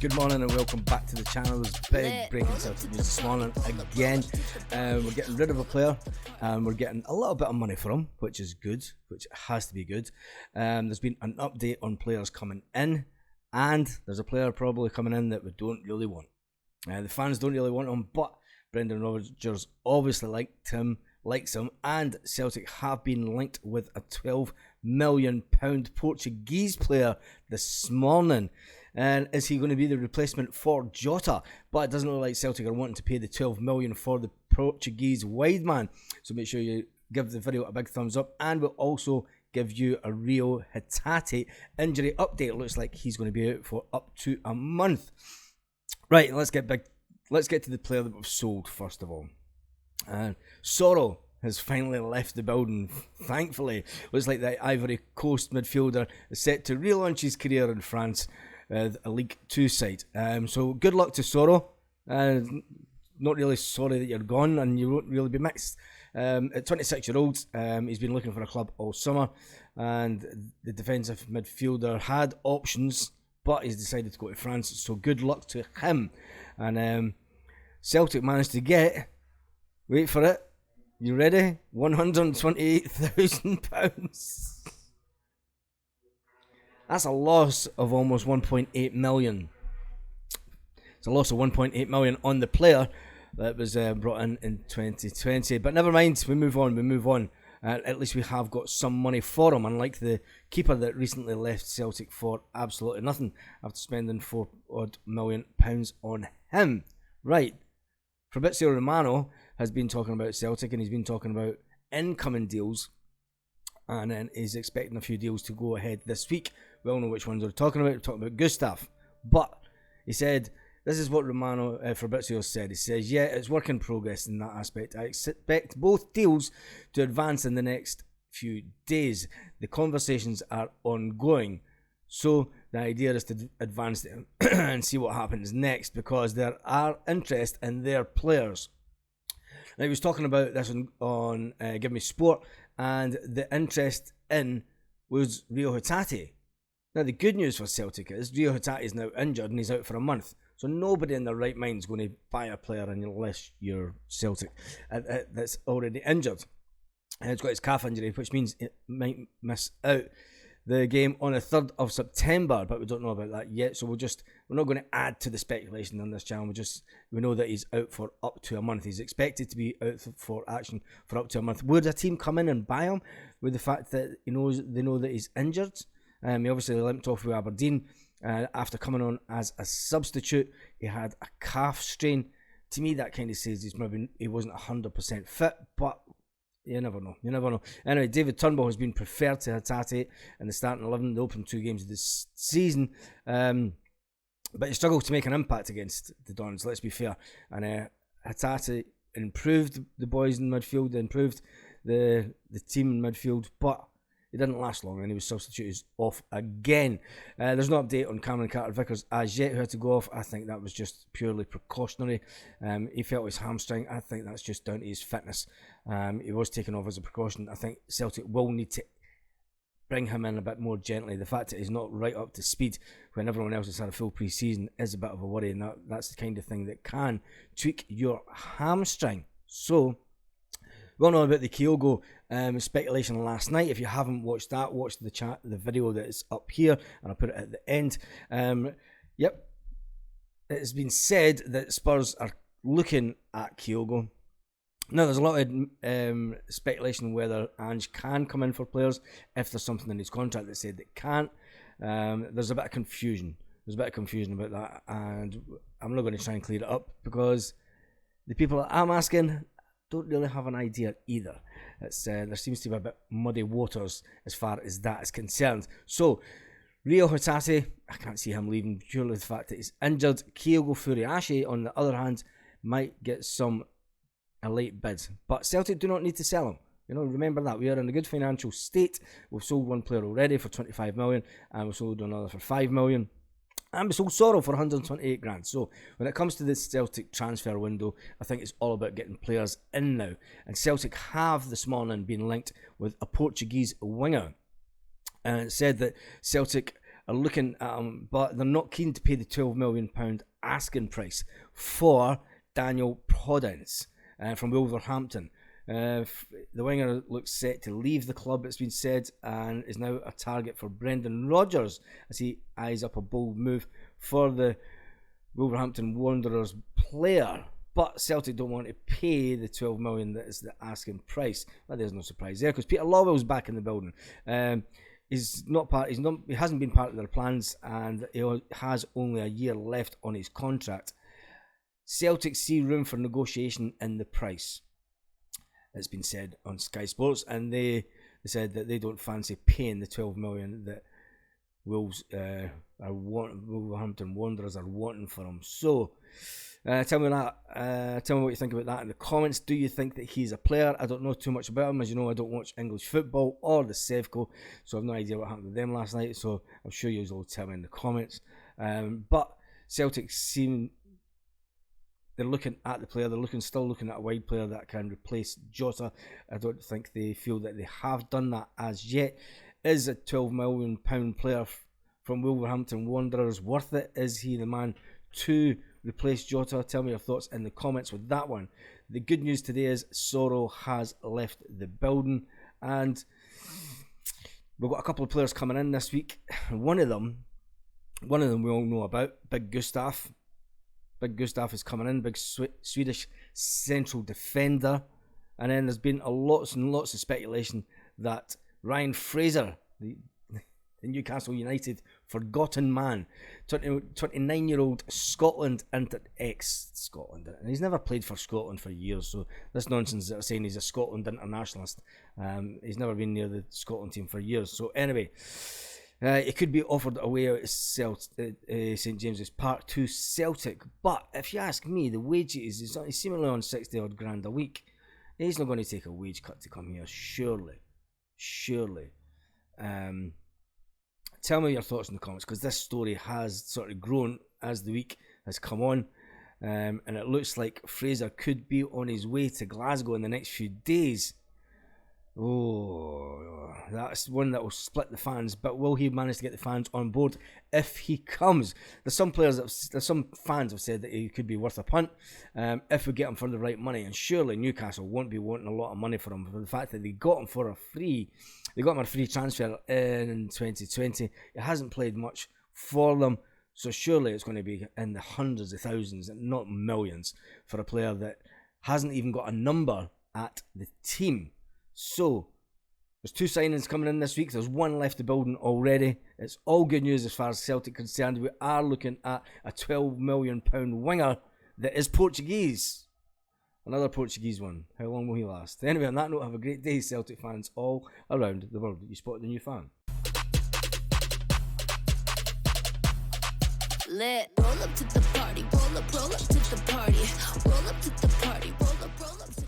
Good morning and welcome back to the channel. There's big breaking Celtic news this morning again. We're getting rid of a player and we're getting a little bit of money for him, which is good, which has to be good. There's been an update on players coming in, and there's a player probably coming in that we don't really want. The fans don't really want him, but Brendan Rodgers obviously likes him, and Celtic have been linked with a £12 million Portuguese player this morning. And is he going to be the replacement for Jota? But it doesn't look like Celtic are wanting to pay the £12 million for the Portuguese wide man. So make sure you give the video a big thumbs up, and we'll also give you a Reo Hatate injury update. It looks like he's going to be out for up to a month. Right, let's get to the player that we've sold first of all. Soro has finally left the building, thankfully. Looks like the Ivory Coast midfielder is set to relaunch his career in France, a League 2 side. So good luck to Soro. Not really sorry that you're gone, and you won't really be mixed. At 26-year-old, he's been looking for a club all summer, and the defensive midfielder had options, but he's decided to go to France, so good luck to him. And Celtic managed to get, wait for it, you ready? £128,000. That's a loss of almost 1.8 million. It's a loss of 1.8 million on the player that was brought in 2020. But never mind, we move on. At least we have got some money for him, unlike the keeper that recently left Celtic for absolutely nothing after spending £4 odd million on him. Right, Fabrizio Romano has been talking about Celtic, and he's been talking about incoming deals, and then he's expecting a few deals to go ahead this week. We all know which ones we're talking about. We're talking about Gustav, but he said, this is what Fabrizio said. He says, yeah, it's work in progress in that aspect. I expect both deals to advance in the next few days. The conversations are ongoing, so the idea is to advance them and see what happens next, because there are interest in their players. Now, he was talking about this on Give Me Sport, and the interest in was Reo Hatate. Now, the good news for Celtic is Reo Hatate is now injured and he's out for a month. So nobody in their right mind is going to buy a player unless you're Celtic that's already injured. And it's got his calf injury, which means it might miss out the game on the 3rd of September, but we don't know about that yet. So we're not going to add to the speculation on this channel. We know that he's out for up to a month. He's expected to be out for action for up to a month. Would a team come in and buy him with the fact that they know that he's injured? He obviously limped off with Aberdeen after coming on as a substitute. He had a calf strain. To me, that kind of says he wasn't 100% fit, but you never know. Anyway, David Turnbull has been preferred to Hatate in the starting 11, the opening 2 games of this season. But he struggled to make an impact against the Dons, let's be fair. And Hatate improved the boys in midfield, improved the team in midfield, but he didn't last long, and he was substituted off again. There's no update on Cameron Carter-Vickers as yet, who had to go off. I think that was just purely precautionary. He felt his hamstring. I think that's just down to his fitness. He was taken off as a precaution. I think Celtic will need to bring him in a bit more gently. The fact that he's not right up to speed when everyone else has had a full pre-season is a bit of a worry, and that's the kind of thing that can tweak your hamstring. So, we all know about the Kyogo speculation last night. If you haven't watched that, watch the video that is up here, and I'll put it at the end. Yep, it has been said that Spurs are looking at Kyogo. Now, there's a lot of speculation whether Ange can come in for players, if there's something in his contract that said that can't. There's a bit of confusion. About that, and I'm not going to try and clear it up, because the people that I'm asking don't really have an idea either. There seems to be a bit muddy waters as far as that is concerned. So, Reo Hatate, I can't see him leaving purely the fact that he's injured. Kyogo Furiashi, on the other hand, might get a late bid. But Celtic do not need to sell him. Remember that. We are in a good financial state. We've sold one player already for 25 million, and we've sold another for 5 million. And we sold Soro for 128 grand. So when it comes to this Celtic transfer window, I think it's all about getting players in now. And Celtic have this morning been linked with a Portuguese winger. And it said that Celtic are looking at him, but they're not keen to pay the £12 million asking price for Daniel Podence from Wolverhampton. The winger looks set to leave the club, it's been said, and is now a target for Brendan Rodgers as he eyes up a bold move for the Wolverhampton Wanderers player. But Celtic don't want to pay the £12 million that is the asking price. Well, there's no surprise there because Peter Lawwell's back in the building. He hasn't been part of their plans, and he has only a year left on his contract. Celtic see room for negotiation in the price. It's been said on Sky Sports, and they said that they don't fancy paying the £12 million that Wolverhampton Wanderers are wanting for him. So, tell me what you think about that in the comments. Do you think that he's a player? I don't know too much about him. As you know, I don't watch English football or the Sevco, so I've no idea what happened to them last night. So I'm sure you'll all tell me in the comments. But Celtic they're looking at the player. They're still looking at a wide player that can replace Jota. I don't think they feel that they have done that as yet. Is a £12 million player from Wolverhampton Wanderers worth it? Is he the man to replace Jota? Tell me your thoughts in the comments with that one. The good news today is Soro has left the building, and we've got a couple of players coming in this week. One of them we all know about, Big Gustav. Big Gustav is coming in, big Swedish central defender. And then there's been lots and lots of speculation that Ryan Fraser, the Newcastle United forgotten man, 29-year-old Scotland ex-Scotland, and he's never played for Scotland for years, so this nonsense that are saying he's a Scotland internationalist, he's never been near the Scotland team for years. So anyway, it could be offered away at St James's Park to Celtic, but if you ask me, the wages is seemingly on 60 odd grand a week. He's not going to take a wage cut to come here, surely. Tell me your thoughts in the comments, because this story has sort of grown as the week has come on, and it looks like Fraser could be on his way to Glasgow in the next few days. Oh, that's one that will split the fans, but will he manage to get the fans on board if he comes? There's some fans have said that he could be worth a punt if we get him for the right money, and surely Newcastle won't be wanting a lot of money for him for the fact that they got him on a free transfer in 2020. It hasn't played much for them, so surely it's going to be in the hundreds of thousands and not millions for a player that hasn't even got a number at the team. So, there's 2 signings coming in this week. There's 1 left the building already. It's all good news as far as Celtic concerned. We are looking at a £12 million winger that is Portuguese. Another Portuguese one. How long will he last? Anyway, on that note, have a great day, Celtic fans all around the world. You spotted the new fan. Lit. Roll up to the party. Roll up to the party. Roll up to the party. Roll up to